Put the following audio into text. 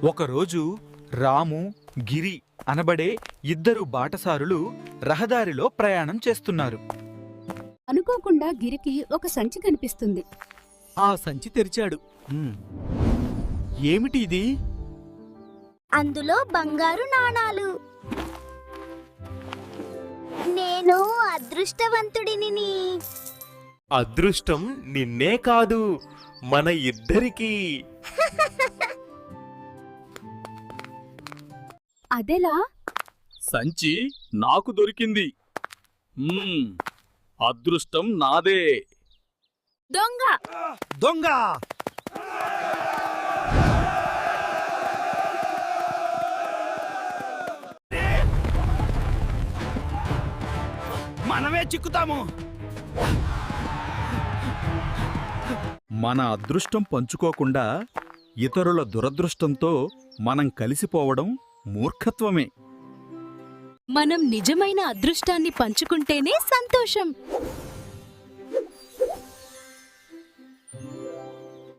ఒకరోజు రాము, గిరి అనబడే ఇద్దరు బాటసారులు రహదారిలో ప్రయాణం చేస్తున్నారు. అనుకోకుండా గిరికి ఒక సంచి కనిపిస్తుంది. ఆ సంచి తెరిచాడు. ఏమిటి ఇది? అందులో బంగారు నాణాలు. నేను అదృష్టవంతుడిని. అదృష్టం నిన్నే కాదు, మన ఇద్దరికీ. అదెలా? సంచి నాకు దొరికింది. అదృష్టం నాదే. దొంగ! దొంగ! మనమే చిక్కుతాము. మన అదృష్టం పంచుకోకుండా ఇతరుల దురదృష్టంతో మనం కలిసిపోవడం మూర్ఖత్వమే. మనం నిజమైన అదృష్టాన్ని పంచుకుంటేనే సంతోషం.